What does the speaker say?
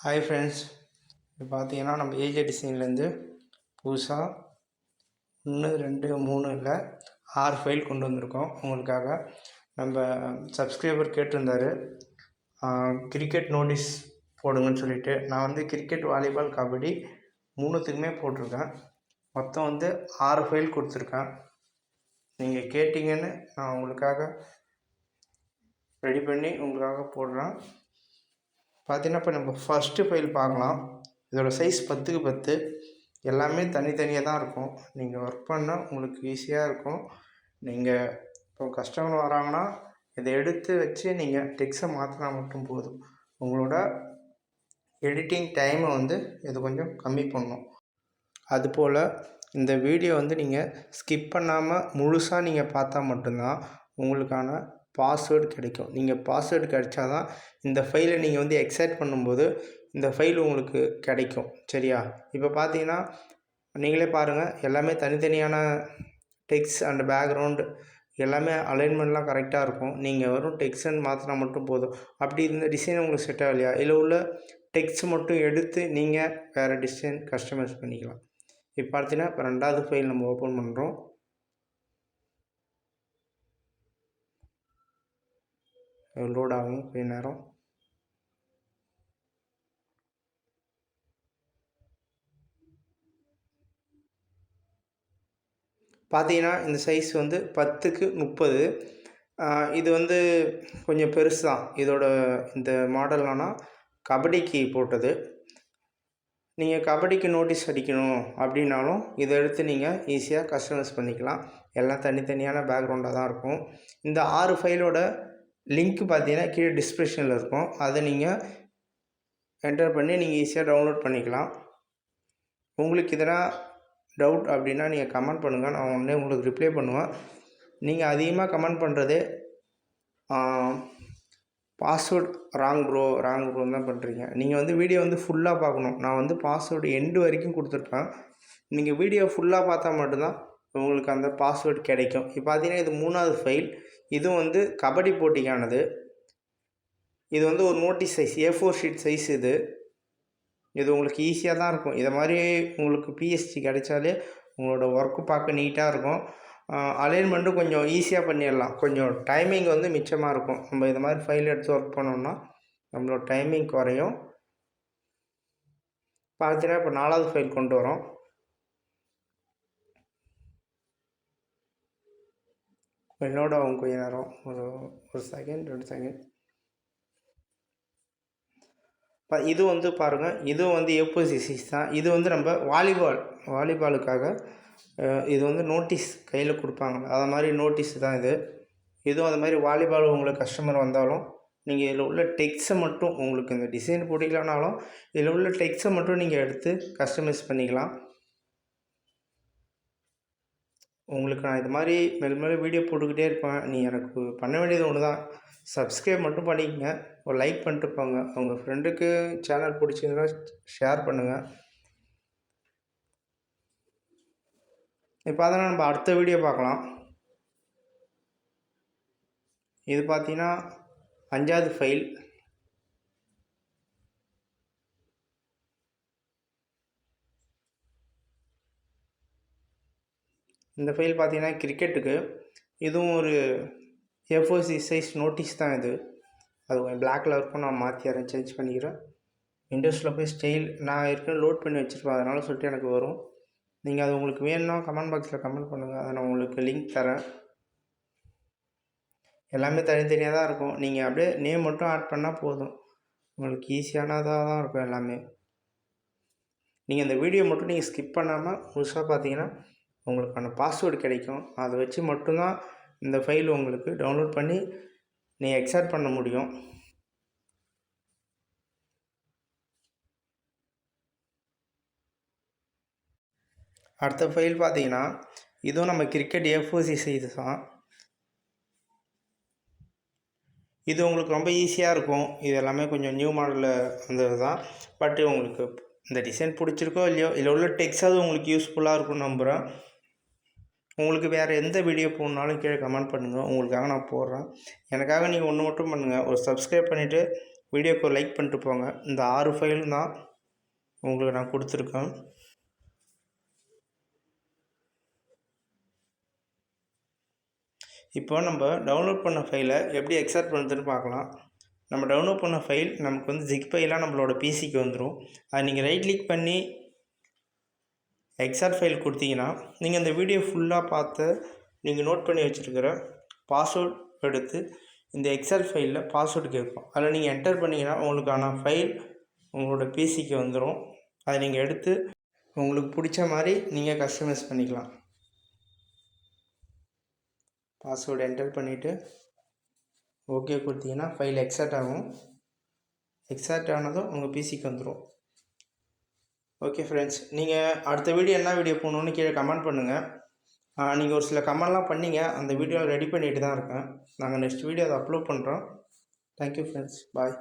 Hi friends, இப்போ பார்த்தீங்கன்னா நம்ம ஏஜே டிசைன்லேருந்து புதுசாக 1 2 3 இல்லை 6 ஃபைல் கொண்டு வந்திருக்கோம் உங்களுக்காக. நம்ம சப்ஸ்கிரைபர் கேட்டிருந்தார் கிரிக்கெட் நோட்டீஸ் போடுங்கன்னு சொல்லிவிட்டு. நான் வந்து கிரிக்கெட், வாலிபால், கபடி 3த்துக்குமே போட்டிருக்கேன். மொத்தம் வந்து 6 ஃபைல் கொடுத்துருக்கேன். நீங்கள் கேட்டிங்கன்னு நான் உங்களுக்காக ரெடி பண்ணி உங்களுக்காக போடுறேன். பார்த்தீங்கன்னா இப்போ நம்ம ஃபஸ்ட்டு ஃபைல் பார்க்கலாம். இதோட சைஸ் 10க்கு 10. எல்லாமே தனித்தனியாக தான் இருக்கும். நீங்கள் ஒர்க் பண்ணால் உங்களுக்கு ஈஸியாக இருக்கும். நீங்கள் இப்போ கஸ்டமர் வராங்கன்னா இதை எடுத்து வச்சு நீங்கள் டெக்ஸ்ட்டை மாற்றினா மட்டும் போதும். உங்களோட எடிட்டிங் டைமை வந்து இது கொஞ்சம் கம்மி பண்ணும். அதுபோல் இந்த வீடியோ வந்து நீங்கள் ஸ்கிப் பண்ணாமல் முழுசாக நீங்கள் பார்த்தா மட்டும்தான் உங்களுக்கான பாஸ்வேர்டு கிடைக்கும். நீங்கள் பாஸ்வேர்டு கிடைச்சா தான் இந்த ஃபைலை நீங்கள் வந்து எக்ஸ்ட்ராக்ட் பண்ணும்போது இந்த ஃபைல் உங்களுக்கு கிடைக்கும். சரியா? இப்போ பார்த்தீங்கன்னா நீங்களே பாருங்கள், எல்லாமே தனித்தனியான டெக்ஸ்ட் அண்ட் பேக்ரவுண்டு எல்லாமே அலைன்மெண்ட்லாம் கரெக்டாக இருக்கும். நீங்கள் வெறும் டெக்ஸ்ட்னு மாற்றினா மட்டும் போதும். அப்படி இந்த டிசைன் உங்களுக்கு செட் ஆகலையா, இதில் உள்ள டெக்ஸ்ட் மட்டும் எடுத்து நீங்கள் வேறு டிசைன் கஸ்டமைஸ் பண்ணிக்கலாம். இப்போ பார்த்தீங்கன்னா இப்போ 2வது ஃபைல் நம்ம ஓப்பன் பண்ணுறோம். லோட் ஆகும் கொஞ்ச நேரம். பார்த்தீங்கன்னா இந்த சைஸ் வந்து 10க்கு 30. இது வந்து கொஞ்சம் பெருசு தான். இதோட இந்த மாடல்னா கபடிக்கு போட்டது. நீங்கள் கபடிக்கு நோட்டீஸ் அடிக்கணும் அப்படின்னாலும் இதை எடுத்து நீங்கள் ஈஸியாக கஸ்டமைஸ் பண்ணிக்கலாம். எல்லாம் தனித்தனியான பேக்ரவுண்டாக தான் இருக்கும். இந்த 6 ஃபைலோட லிங்க் பார்த்தீங்கன்னா கீழே டிஸ்கிரிப்ஷனில் இருக்கும். அதை நீங்கள் என்டர் பண்ணி நீங்கள் ஈஸியாக டவுன்லோட் பண்ணிக்கலாம். உங்களுக்கு இதெல்லாம் டவுட் அப்படின்னா நீங்கள் கமெண்ட் பண்ணுங்கள், நான் உடனே உங்களுக்கு ரிப்ளை பண்ணுவேன். நீங்கள் அதிகமாக கமெண்ட் பண்ணுறதே பாஸ்வேர்டு ராங் ப்ரோன்னு தான் பண்ணுறீங்க. நீங்கள் வந்து வீடியோ வந்து ஃபுல்லாக பார்க்கணும். நான் வந்து பாஸ்வேர்டு எண்டு வரைக்கும் கொடுத்துருப்பேன். நீங்கள் வீடியோ ஃபுல்லாக பார்த்தா மட்டும்தான் உங்களுக்கு அந்த பாஸ்வேர்டு கிடைக்கும். இப்போ பார்த்தீங்கன்னா இது 3வது ஃபைல். இதுவும் வந்து கபடி போட்டிக்கானது. இது வந்து ஒரு notice size A4 sheet size. இது உங்களுக்கு ஈஸியாக தான் இருக்கும். இதை மாதிரி உங்களுக்கு பிஎஸ்டி கிடைச்சாலே உங்களோட ஒர்க்கு பார்க்க நீட்டாக இருக்கும். அலைன்மெண்ட்டும் கொஞ்சம் ஈஸியாக பண்ணிடலாம். கொஞ்சம் டைமிங் வந்து மிச்சமாக இருக்கும். நம்ம இது மாதிரி ஃபைல் எடுத்து ஒர்க் பண்ணோம்னா நம்மளோட டைமிங் குறையும். பார்த்தீங்கன்னா இப்போ 4வது ஃபைல் கொண்டு வரோம். என்னோட ஆகும் கொஞ்ச நேரம், ஒரு செகண்ட் 2 செகண்ட். இது வந்து பாருங்கள், இதுவும் வந்து A4 சைஸ் தான். இது வந்து நம்ம வாலிபாலுக்காக இது வந்து நோட்டீஸ் கையில் கொடுப்பாங்க. அது மாதிரி நோட்டீஸ் தான் இது. இதுவும் அது மாதிரி வாலிபால் உங்களுக்கு கஸ்டமர் வந்தாலும் நீங்கள் இதில் உள்ள டெக்ஸ்ட்டை மட்டும், உங்களுக்கு இந்த டிசைன் பிடிக்கலனாலும் இதில் உள்ள டெக்ஸ்ட்டை மட்டும் நீங்கள் எடுத்து கஸ்டமைஸ் பண்ணிக்கலாம். உங்களுக்கு நான் இது மாதிரி மேலும் வீடியோ போட்டுக்கிட்டே இருப்பேன். நீ எனக்கு பண்ண வேண்டியது ஒன்று தான், சப்ஸ்கிரைப் மட்டும் பண்ணிக்கங்க, ஒரு லைக் பண்ணிட்டு போங்க. உங்கள் ஃப்ரெண்டுக்கு சேனல் பிடிச்சிருந்தா ஷேர் பண்ணுங்கள். இப்போ அதனால் நம்ம அடுத்த வீடியோ பார்க்கலாம். இது பார்த்தீங்கன்னா 5வது ஃபைல். இந்த ஃபைல் பார்த்தீங்கன்னா கிரிக்கெட்டுக்கு. இதுவும் ஒரு A4 சைஸ் நோட்டீஸ் தான் இது. அது கொஞ்சம் பிளாக்கில் இருக்கும். நான் மாற்றி அதை சேஞ்ச் பண்ணிக்கிறேன். விண்டோஸில் போய் ஸ்டைல் நான் ஏற்கனவே லோட் பண்ணி வச்சுருப்பேன், அதனால் சொல்லிட்டு எனக்கு வரும். நீங்கள் அது உங்களுக்கு வேணும்னா கமெண்ட் பாக்ஸில் கமெண்ட் பண்ணுங்கள், அதை நான் உங்களுக்கு லிங்க் தரேன். எல்லாமே தனித்தனியாக தான் இருக்கும். நீங்கள் அப்படியே நேம் மட்டும் ஆட் பண்ணால் போதும், உங்களுக்கு ஈஸியானதாக தான் இருக்கும் எல்லாமே. நீங்கள் இந்த வீடியோ மட்டும் நீங்கள் ஸ்கிப் பண்ணாமல் முழுசாக பார்த்தீங்கன்னா உங்களுக்கான பாஸ்வேர்டு கிடைக்கும். அதை வச்சு மட்டும்தான் இந்த ஃபைல் உங்களுக்கு டவுன்லோட் பண்ணி நீங்கள் எக்ஸ்ட்ராக்ட் பண்ண முடியும். அடுத்த ஃபைல் பார்த்தீங்கன்னா இதுவும் நம்ம கிரிக்கெட் A4 சைஸ் தான். இது உங்களுக்கு ரொம்ப ஈஸியாக இருக்கும். இது எல்லாமே கொஞ்சம் நியூ மாடலில் வந்தது தான். பட் உங்களுக்கு இந்த டிசைன் பிடிச்சிருக்கோ இல்லையோ, இதில் உள்ள டெக்ஸ்டாவது உங்களுக்கு யூஸ்ஃபுல்லாக இருக்கும்னு நம்புகிறேன். உங்களுக்கு வேறு எந்த வீடியோ போடணுன்னாலும் கீழே கமெண்ட் பண்ணுங்கள், உங்களுக்காக நான் போடுறேன். எனக்காக நீங்கள் ஒன்று மட்டும் பண்ணுங்கள், ஒரு சப்ஸ்கிரைப் பண்ணிவிட்டு வீடியோக்கு ஒரு லைக் பண்ணிட்டு போங்க. இந்த 6 ஃபைலும் தான் உங்களுக்கு நான் கொடுத்துருக்கேன். இப்போ நம்ம டவுன்லோட் பண்ண ஃபைலை எப்படி எக்ஸ்ட்ராக்ட் பண்ணுறதுன்னு பார்க்கலாம். நம்ம டவுன்லோட் பண்ண ஃபைல் நமக்கு வந்து ஜிப் ஃபைலாக நம்மளோட பிசிக்கு வந்துடும். அது நீங்கள் ரைட் கிளிக் பண்ணி எக்ஸ்ட்ராக்ட் ஃபைல் கொடுத்தீங்கன்னா நீங்கள் அந்த வீடியோ ஃபுல்லாக பார்த்து நீங்கள் நோட் பண்ணி வச்சுருக்கிற பாஸ்வேர்ட் எடுத்து இந்த எக்ஸல் ஃபைலில் பாஸ்வேர்டு கேட்கும். அதில் நீங்கள் என்டர் பண்ணிங்கன்னா உங்களுக்கான ஃபைல் உங்களோட பிசிக்கு வந்துடும். அதை நீங்கள் எடுத்து உங்களுக்கு பிடிச்ச மாதிரி நீங்கள் கஸ்டமைஸ் பண்ணிக்கலாம். பாஸ்வேர்டு என்டர் பண்ணிவிட்டு ஓகே கொடுத்தீங்கன்னா ஃபைல் எக்ஸ்ட்ராக்ட் ஆகும். எக்ஸ்ட்ராக்ட் ஆனதும் உங்கள் பிசிக்கு வந்துடும். ஓகே ஃப்ரெண்ட்ஸ், நீங்கள் அடுத்த வீடியோ என்ன வீடியோ போகணுன்னு கீழே கமெண்ட் பண்ணுங்கள். நீங்கள் ஒரு சில கமெண்ட்லாம் பண்ணீங்க, அந்த வீடியோ ரெடி பண்ணிட்டு தான் இருக்கேன். நாங்கள் நெக்ஸ்ட் வீடியோ அதை அப்லோட் பண்ணுறோம். தேங்க்யூ ஃப்ரெண்ட்ஸ், பாய்.